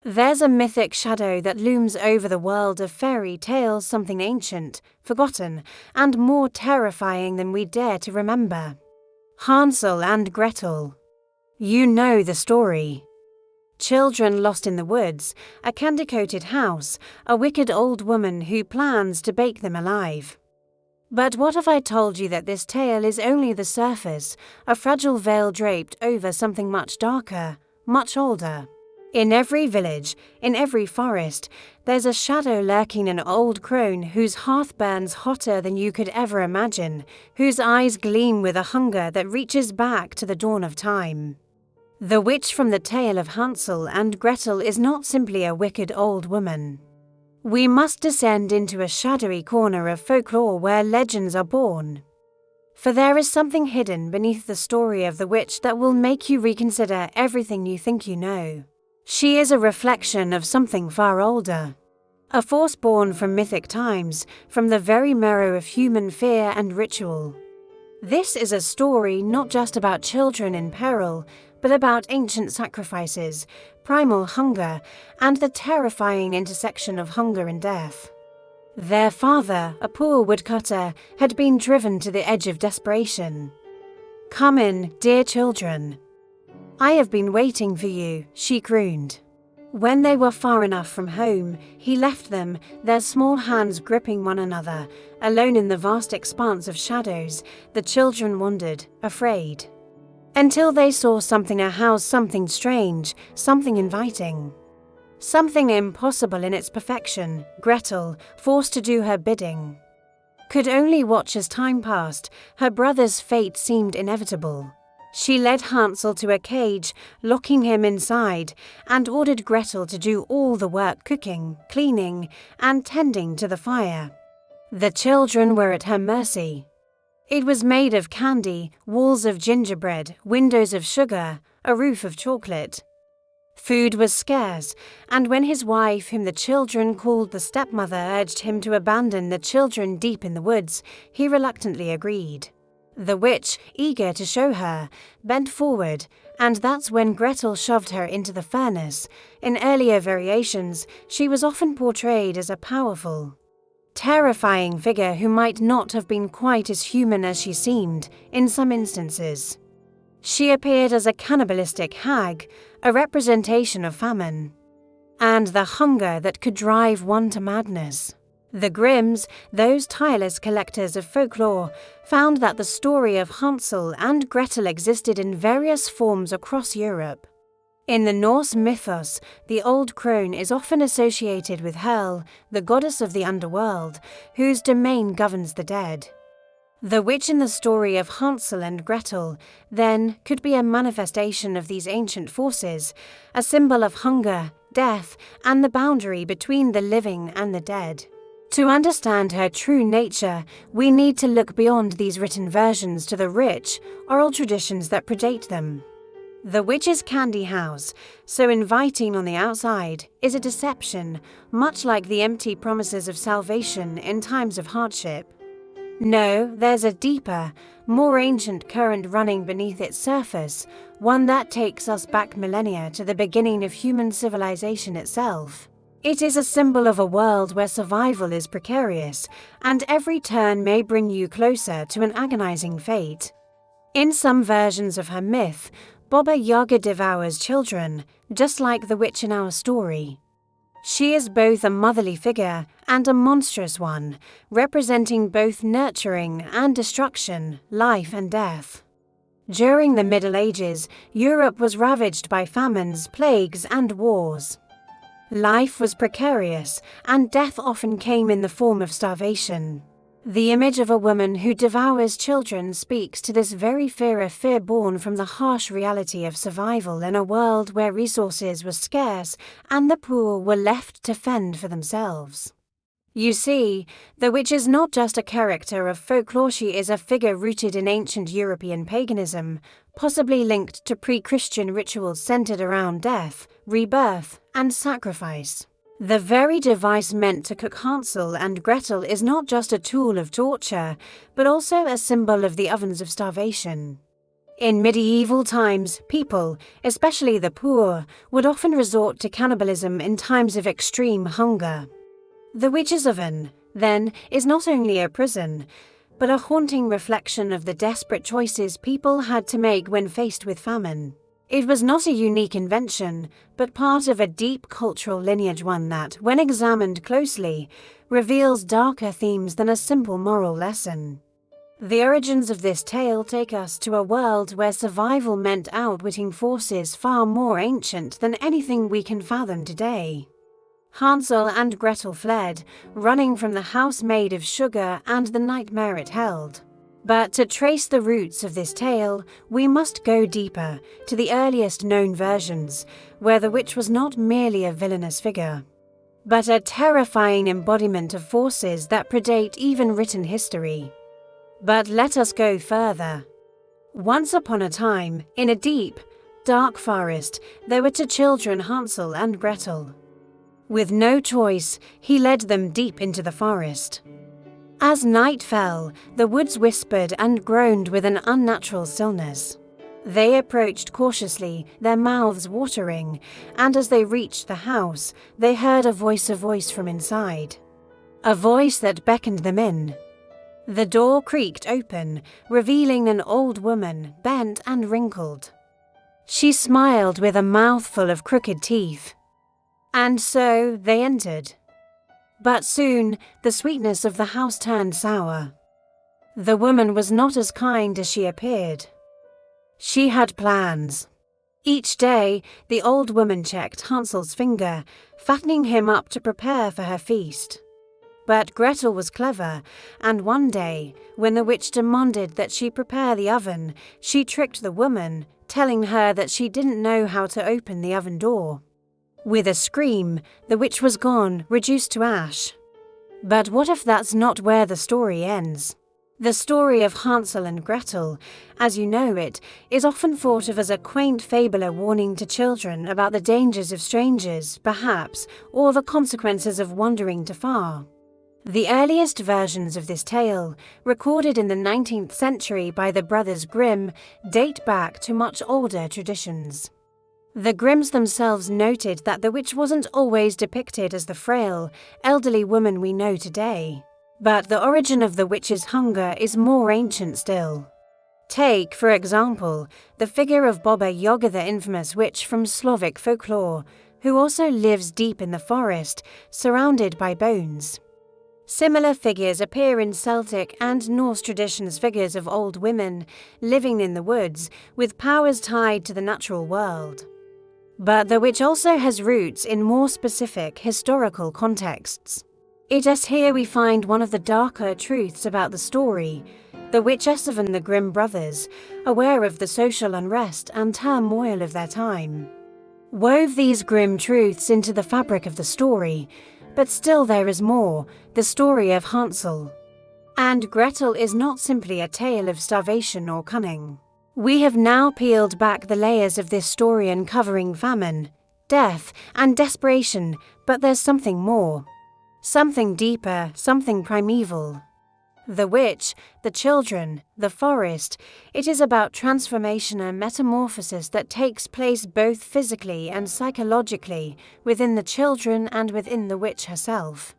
There's a mythic shadow that looms over the world of fairy tales, something ancient, forgotten, and more terrifying than we dare to remember. Hansel and Gretel. You know the story. Children lost in the woods, a candy-coated house, a wicked old woman who plans to bake them alive. But what if I told you that this tale is only the surface, a fragile veil draped over something much darker, much older? In every village, in every forest, there's a shadow lurking, an old crone whose hearth burns hotter than you could ever imagine, whose eyes gleam with a hunger that reaches back to the dawn of time. The witch from the tale of Hansel and Gretel is not simply a wicked old woman. We must descend into a shadowy corner of folklore where legends are born. For there is something hidden beneath the story of the witch that will make you reconsider everything you think you know. She is a reflection of something far older, a force born from mythic times, from the very marrow of human fear and ritual. This is a story not just about children in peril, but about ancient sacrifices, primal hunger, and the terrifying intersection of hunger and death. Their father, a poor woodcutter, had been driven to the edge of desperation. "Come in, dear children. I have been waiting for you," she crooned. When they were far enough from home, he left them, their small hands gripping one another. Alone in the vast expanse of shadows, the children wandered, afraid. Until they saw something, a house, something strange, something inviting. Something impossible in its perfection, Gretel, forced to do her bidding. Could only watch as time passed, her brother's fate seemed inevitable. She led Hansel to a cage, locking him inside, and ordered Gretel to do all the work, cooking, cleaning, and tending to the fire. The children were at her mercy. It was made of candy, walls of gingerbread, windows of sugar, a roof of chocolate. Food was scarce, and when his wife, whom the children called the stepmother, urged him to abandon the children deep in the woods, he reluctantly agreed. The witch, eager to show her, bent forward, and that's when Gretel shoved her into the furnace. In earlier variations, she was often portrayed as a powerful, terrifying figure who might not have been quite as human as she seemed in some instances. She appeared as a cannibalistic hag, a representation of famine, and the hunger that could drive one to madness. The Grimms, those tireless collectors of folklore, found that the story of Hansel and Gretel existed in various forms across Europe. In the Norse mythos, the old crone is often associated with Hel, the goddess of the underworld, whose domain governs the dead. The witch in the story of Hansel and Gretel, then, could be a manifestation of these ancient forces, a symbol of hunger, death, and the boundary between the living and the dead. To understand her true nature, we need to look beyond these written versions to the rich, oral traditions that predate them. The witch's candy house, so inviting on the outside, is a deception, much like the empty promises of salvation in times of hardship. No, there's a deeper, more ancient current running beneath its surface, one that takes us back millennia to the beginning of human civilization itself. It is a symbol of a world where survival is precarious, and every turn may bring you closer to an agonizing fate. In some versions of her myth, Baba Yaga devours children, just like the witch in our story. She is both a motherly figure and a monstrous one, representing both nurturing and destruction, life and death. During the Middle Ages, Europe was ravaged by famines, plagues, and wars. Life was precarious, and death often came in the form of starvation. The image of a woman who devours children speaks to this very fear born from the harsh reality of survival in a world where resources were scarce and the poor were left to fend for themselves. You see, the witch is not just a character of folklore, she is a figure rooted in ancient European paganism, possibly linked to pre-Christian rituals centered around death, rebirth, and sacrifice. The very device meant to cook Hansel and Gretel is not just a tool of torture, but also a symbol of the ovens of starvation. In medieval times, people, especially the poor, would often resort to cannibalism in times of extreme hunger. The witch's oven, then, is not only a prison, but a haunting reflection of the desperate choices people had to make when faced with famine. It was not a unique invention, but part of a deep cultural lineage, one that, when examined closely, reveals darker themes than a simple moral lesson. The origins of this tale take us to a world where survival meant outwitting forces far more ancient than anything we can fathom today. Hansel and Gretel fled, running from the house made of sugar and the nightmare it held. But to trace the roots of this tale, we must go deeper, to the earliest known versions, where the witch was not merely a villainous figure, but a terrifying embodiment of forces that predate even written history. But let us go further. Once upon a time, in a deep, dark forest, there were two children, Hansel and Gretel. With no choice, he led them deep into the forest. As night fell, the woods whispered and groaned with an unnatural stillness. They approached cautiously, their mouths watering, and as they reached the house, they heard a voice from inside. A voice that beckoned them in. The door creaked open, revealing an old woman, bent and wrinkled. She smiled with a mouthful of crooked teeth. And so they entered. But soon, the sweetness of the house turned sour. The woman was not as kind as she appeared. She had plans. Each day, the old woman checked Hansel's finger, fattening him up to prepare for her feast. But Gretel was clever, and one day, when the witch demanded that she prepare the oven, she tricked the woman, telling her that she didn't know how to open the oven door. With a scream, the witch was gone, reduced to ash. But what if that's not where the story ends? The story of Hansel and Gretel, as you know it, is often thought of as a quaint fable, a warning to children about the dangers of strangers, perhaps, or the consequences of wandering too far. The earliest versions of this tale, recorded in the 19th century by the brothers Grimm, date back to much older traditions. The Grimms themselves noted that the witch wasn't always depicted as the frail, elderly woman we know today. But the origin of the witch's hunger is more ancient still. Take, for example, the figure of Baba Yaga, the infamous witch from Slavic folklore, who also lives deep in the forest, surrounded by bones. Similar figures appear in Celtic and Norse traditions, figures of old women living in the woods with powers tied to the natural world. But the witch also has roots in more specific historical contexts. It is here we find one of the darker truths about the story. The witches of the Grimm brothers, aware of the social unrest and turmoil of their time, wove these grim truths into the fabric of the story. But still there is more. The story of Hansel and Gretel is not simply a tale of starvation or cunning. We have now peeled back the layers of this story, uncovering famine, death, and desperation, but there's something more. Something deeper, something primeval. The witch, the children, the forest, it is about transformation and metamorphosis that takes place both physically and psychologically within the children and within the witch herself.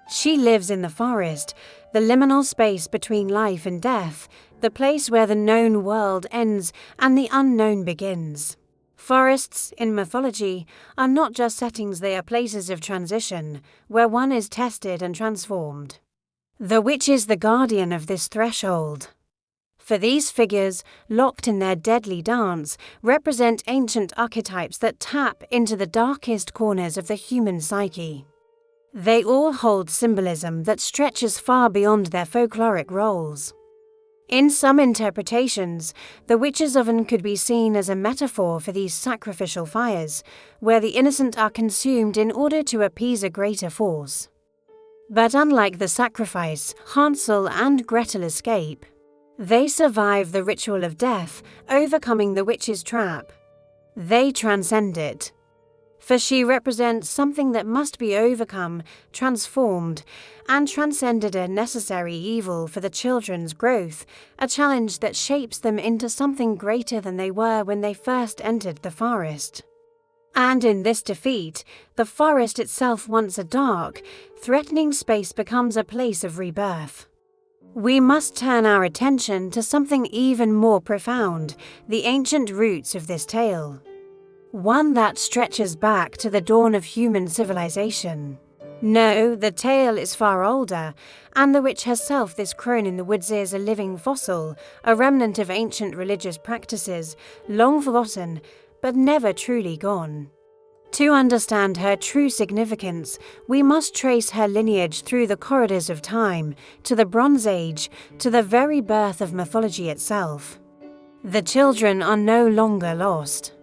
She lives in the forest, the liminal space between life and death, the place where the known world ends and the unknown begins. Forests, in mythology, are not just settings, they are places of transition, where one is tested and transformed. The witch is the guardian of this threshold. For these figures, locked in their deadly dance, represent ancient archetypes that tap into the darkest corners of the human psyche. They all hold symbolism that stretches far beyond their folkloric roles. In some interpretations, the witch's oven could be seen as a metaphor for these sacrificial fires, where the innocent are consumed in order to appease a greater force. But unlike the sacrifice, Hansel and Gretel escape. They survive the ritual of death, overcoming the witch's trap. They transcend it. for she represents something that must be overcome, transformed, and transcended a necessary evil for the children's growth, a challenge that shapes them into something greater than they were when they first entered the forest. And in this defeat, the forest itself, once a dark, threatening space, becomes a place of rebirth. We must turn our attention to something even more profound, the ancient roots of this tale. One that stretches back to the dawn of human civilization. No, the tale is far older, and the witch herself, this crone in the woods, is a living fossil, a remnant of ancient religious practices, long forgotten, but never truly gone. To understand her true significance, we must trace her lineage through the corridors of time, to the Bronze Age, to the very birth of mythology itself. The children are no longer lost.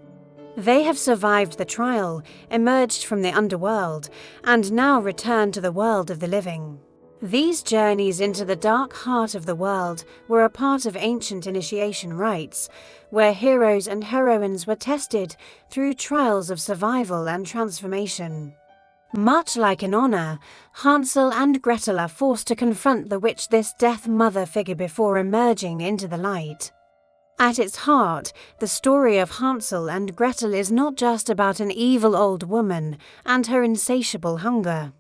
They have survived the trial, emerged from the underworld, and now return to the world of the living. These journeys into the dark heart of the world were a part of ancient initiation rites, where heroes and heroines were tested through trials of survival and transformation. Much like in honor, Hansel and Gretel are forced to confront the witch, this death mother figure, before emerging into the light. At its heart, the story of Hansel and Gretel is not just about an evil old woman and her insatiable hunger.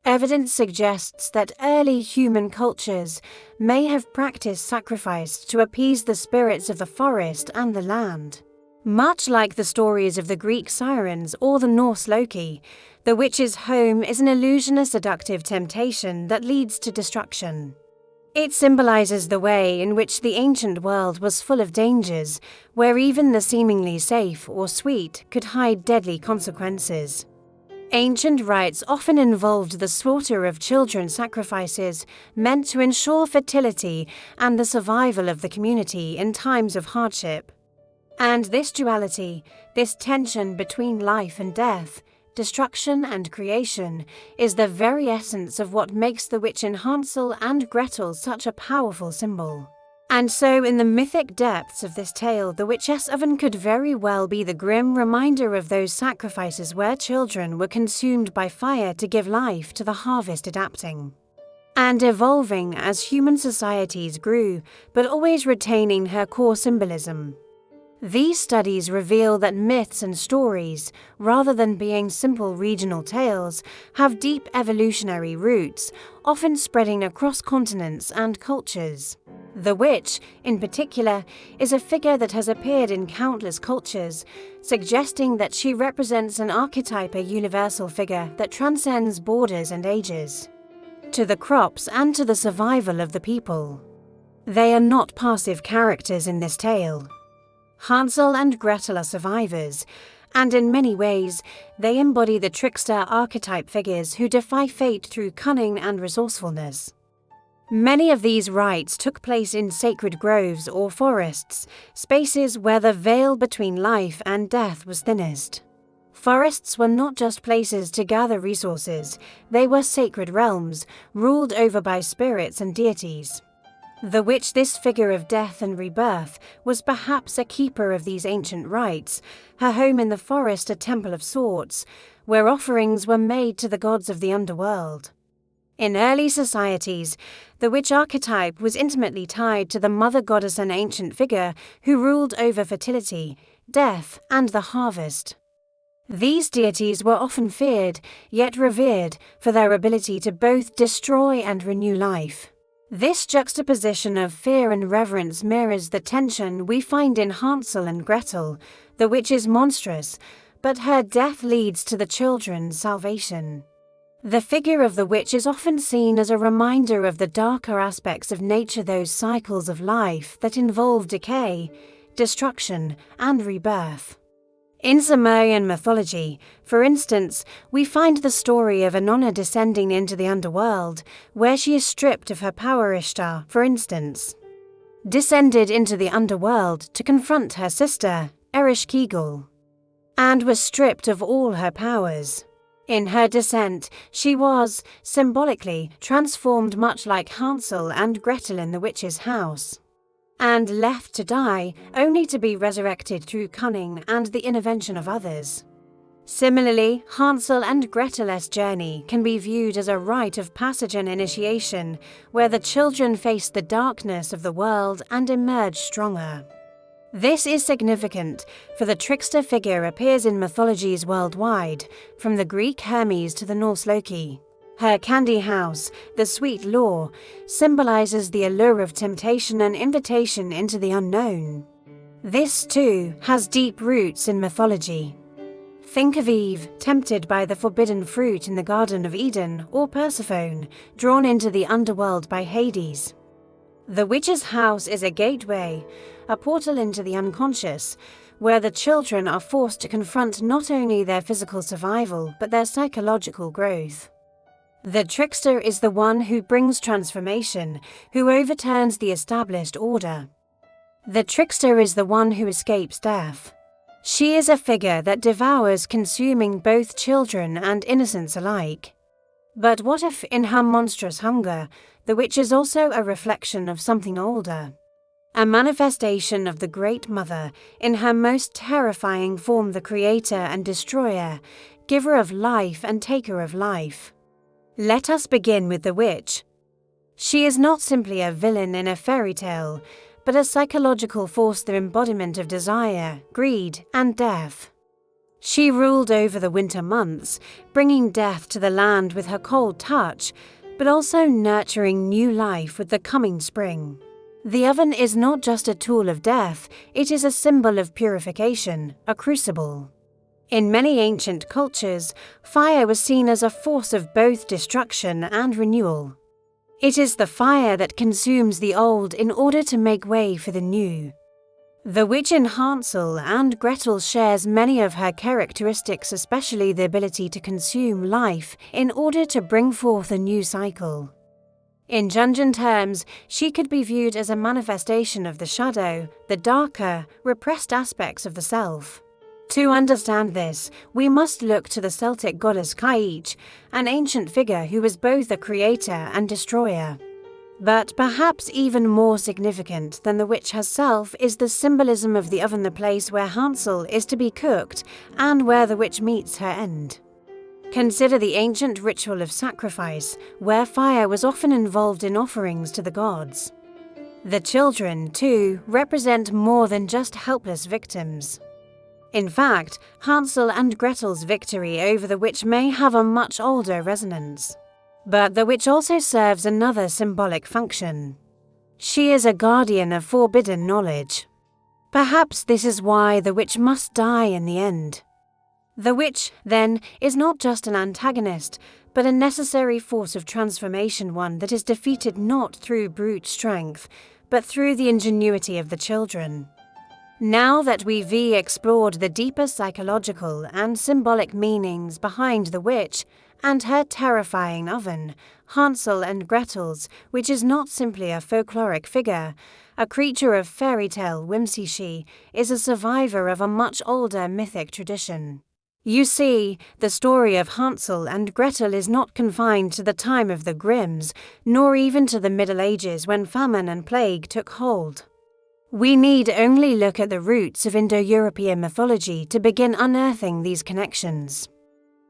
Evidence suggests that early human cultures may have practiced sacrifice to appease the spirits of the forest and the land. Much like the stories of the Greek sirens or the Norse Loki, the witch's home is an illusion, a seductive temptation that leads to destruction. It symbolizes the way in which the ancient world was full of dangers, where even the seemingly safe or sweet could hide deadly consequences. Ancient rites often involved the slaughter of children, sacrifices meant to ensure fertility and the survival of the community in times of hardship. And this duality, this tension between life and death, destruction and creation, is the very essence of what makes the witch in Hansel and Gretel such a powerful symbol. And so in the mythic depths of this tale, the witch's oven could very well be the grim reminder of those sacrifices where children were consumed by fire to give life to the harvest, adapting and evolving as human societies grew, but always retaining her core symbolism. These studies reveal that myths and stories, rather than being simple regional tales, have deep evolutionary roots, often spreading across continents and cultures. The witch, in particular, is a figure that has appeared in countless cultures, suggesting that she represents an archetype, a universal figure that transcends borders and ages. To the crops and to the survival of the people. They are not passive characters in this tale. Hansel and Gretel are survivors, and in many ways, they embody the trickster archetype figures who defy fate through cunning and resourcefulness. Many of these rites took place in sacred groves or forests, spaces where the veil between life and death was thinnest. Forests were not just places to gather resources, they were sacred realms, ruled over by spirits and deities. The witch, this figure of death and rebirth, was perhaps a keeper of these ancient rites, her home in the forest a temple of sorts, where offerings were made to the gods of the underworld. In early societies, the witch archetype was intimately tied to the mother goddess, an ancient figure who ruled over fertility, death, and the harvest. These deities were often feared, yet revered, for their ability to both destroy and renew life. This juxtaposition of fear and reverence mirrors the tension we find in Hansel and Gretel. The witch is monstrous, but her death leads to the children's salvation. The figure of the witch is often seen as a reminder of the darker aspects of nature, those cycles of life that involve decay, destruction, and rebirth. In Sumerian mythology, for instance, we find the story of Inanna descending into the underworld, where she is stripped of her power. Ishtar, for instance, descended into the underworld to confront her sister, Ereshkigal, and was stripped of all her powers. In her descent, she was, symbolically, transformed much like Hansel and Gretel in the witch's house, and left to die, only to be resurrected through cunning and the intervention of others. Similarly, Hansel and Gretel's journey can be viewed as a rite of passage and initiation, where the children face the darkness of the world and emerge stronger. This is significant, for the trickster figure appears in mythologies worldwide, from the Greek Hermes to the Norse Loki. Her candy house, the sweet lure, symbolizes the allure of temptation and invitation into the unknown. This, too, has deep roots in mythology. Think of Eve, tempted by the forbidden fruit in the Garden of Eden, or Persephone, drawn into the underworld by Hades. The witch's house is a gateway, a portal into the unconscious, where the children are forced to confront not only their physical survival, but their psychological growth. The trickster is the one who brings transformation, who overturns the established order. The trickster is the one who escapes death. She is a figure that devours, consuming both children and innocents alike. But what if, in her monstrous hunger, the witch is also a reflection of something older? A manifestation of the Great Mother, in her most terrifying form, the creator and destroyer, giver of life and taker of life. Let us begin with the witch. She is not simply a villain in a fairy tale, but a psychological force, the embodiment of desire, greed, and death. She ruled over the winter months, bringing death to the land with her cold touch, but also nurturing new life with the coming spring. The oven is not just a tool of death, it is a symbol of purification, a crucible. In many ancient cultures, fire was seen as a force of both destruction and renewal. It is the fire that consumes the old in order to make way for the new. The witch in Hansel and Gretel shares many of her characteristics, especially the ability to consume life in order to bring forth a new cycle. In Jungian terms, she could be viewed as a manifestation of the shadow, the darker, repressed aspects of the self. To understand this, we must look to the Celtic goddess Quietus, an ancient figure who was both a creator and destroyer. But perhaps even more significant than the witch herself is the symbolism of the oven, the place where Hansel is to be cooked and where the witch meets her end. Consider the ancient ritual of sacrifice, where fire was often involved in offerings to the gods. The children, too, represent more than just helpless victims. In fact, Hansel and Gretel's victory over the witch may have a much older resonance. But the witch also serves another symbolic function. She is a guardian of forbidden knowledge. Perhaps this is why the witch must die in the end. The witch, then, is not just an antagonist, but a necessary force of transformation, one that is defeated not through brute strength, but through the ingenuity of the children. Now that we've explored the deeper psychological and symbolic meanings behind the witch and her terrifying oven, Hansel and Gretel's, which is not simply a folkloric figure, a creature of fairy tale whimsy, she is a survivor of a much older mythic tradition. You see, the story of Hansel and Gretel is not confined to the time of the Grimms, nor even to the Middle Ages when famine and plague took hold. We need only look at the roots of Indo-European mythology to begin unearthing these connections.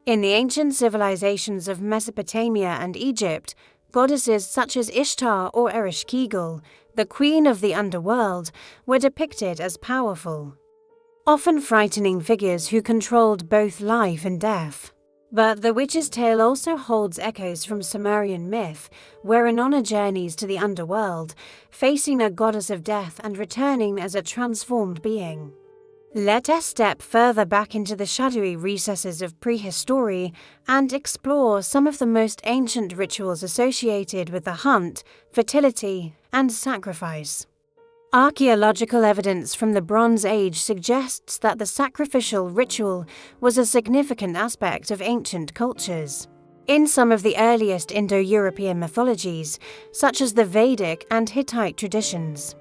In the ancient civilizations of Mesopotamia and Egypt, goddesses such as Ishtar or Ereshkigal, the queen of the underworld, were depicted as powerful, often frightening figures who controlled both life and death. But the witch's tale also holds echoes from Sumerian myth, where Inanna journeys to the underworld, facing a goddess of death and returning as a transformed being. Let us step further back into the shadowy recesses of prehistory and explore some of the most ancient rituals associated with the hunt, fertility, and sacrifice. Archaeological evidence from the Bronze Age suggests that the sacrificial ritual was a significant aspect of ancient cultures. In some of the earliest Indo-European mythologies, such as the Vedic and Hittite traditions,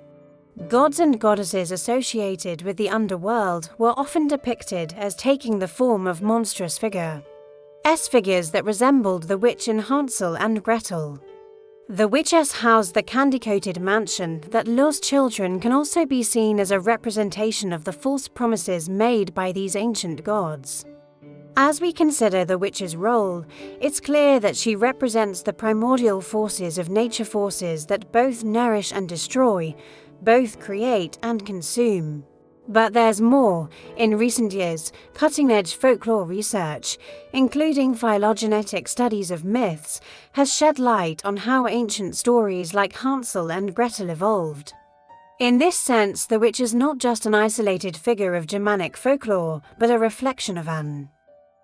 gods and goddesses associated with the underworld were often depicted as taking the form of monstrous figures that resembled the witch in Hansel and Gretel. The witch's house, the candy-coated mansion that lures children, can also be seen as a representation of the false promises made by these ancient gods. As we consider the witch's role, it's clear that she represents the primordial forces of nature, forces that both nourish and destroy, both create and consume. But there's more. In recent years, cutting-edge folklore research, including phylogenetic studies of myths, has shed light on how ancient stories like Hansel and Gretel evolved. In this sense, the witch is not just an isolated figure of Germanic folklore, but a reflection of an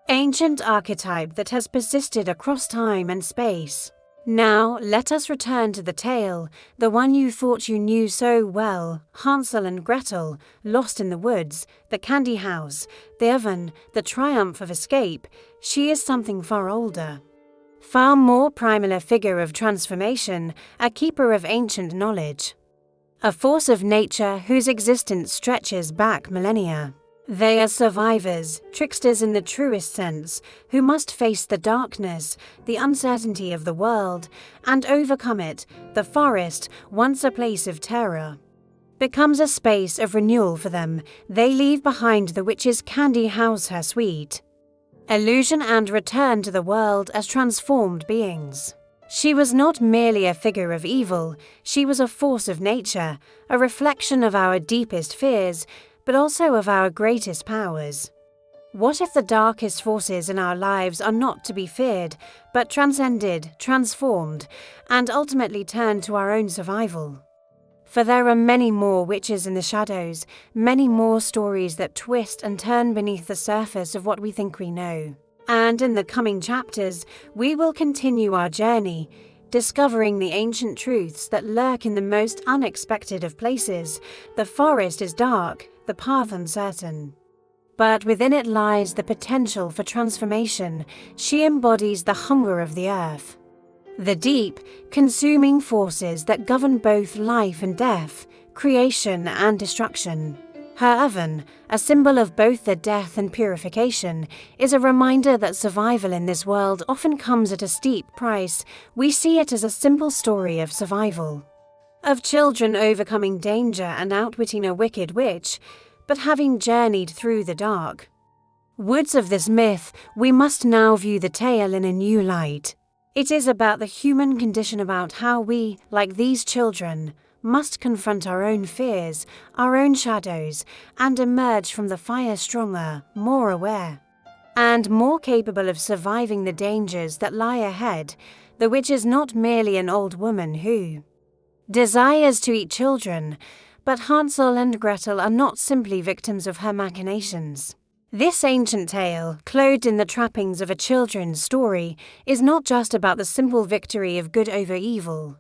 ancient archetype that has persisted across time and space. Now, let us return to the tale, the one you thought you knew so well, Hansel and Gretel, lost in the woods, the candy house, the oven, the triumph of escape. She is something far older. Far more primal, a figure of transformation, a keeper of ancient knowledge. A force of nature whose existence stretches back millennia. They are survivors, tricksters in the truest sense, who must face the darkness, the uncertainty of the world, and overcome it. The forest, once a place of terror, becomes a space of renewal for them. They leave behind the witch's candy house, her sweet illusion, and return to the world as transformed beings. She was not merely a figure of evil, she was a force of nature, a reflection of our deepest fears, but also of our greatest powers. What if the darkest forces in our lives are not to be feared, but transcended, transformed, and ultimately turned to our own survival? For there are many more witches in the shadows, many more stories that twist and turn beneath the surface of what we think we know. And in the coming chapters, we will continue our journey, discovering the ancient truths that lurk in the most unexpected of places. The forest is dark, the path uncertain, but within it lies the potential for transformation. She embodies the hunger of the earth, the deep, consuming forces that govern both life and death, creation and destruction. Her oven, a symbol of both the death and purification, is a reminder that survival in this world often comes at a steep price. We see it as a simple story of survival, of children overcoming danger and outwitting a wicked witch, but having journeyed through the dark woods of this myth, we must now view the tale in a new light. It is about the human condition, about how we, like these children, must confront our own fears, our own shadows, and emerge from the fire stronger, more aware, and more capable of surviving the dangers that lie ahead. The witch is not merely an old woman who desires to eat children, but Hansel and Gretel are not simply victims of her machinations. This ancient tale, clothed in the trappings of a children's story, is not just about the simple victory of good over evil.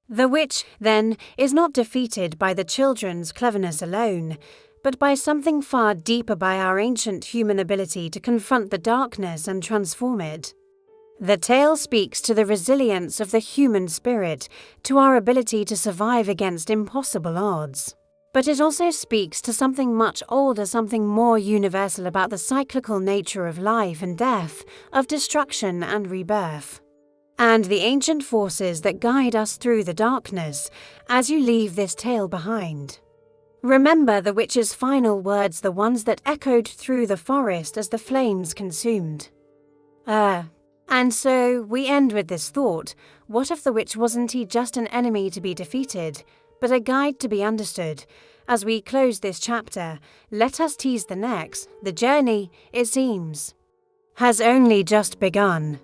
The witch, then, is not defeated by the children's cleverness alone, but by something far deeper, by our ancient human ability to confront the darkness and transform it. The tale speaks to the resilience of the human spirit, to our ability to survive against impossible odds. But it also speaks to something much older, something more universal, about the cyclical nature of life and death, of destruction and rebirth, and the ancient forces that guide us through the darkness. As you leave this tale behind, remember the witch's final words, the ones that echoed through the forest as the flames consumed. And so we end with this thought: what if the witch wasn't just an enemy to be defeated, but a guide to be understood? As we close this chapter, let us tease the next. The journey, it seems, has only just begun.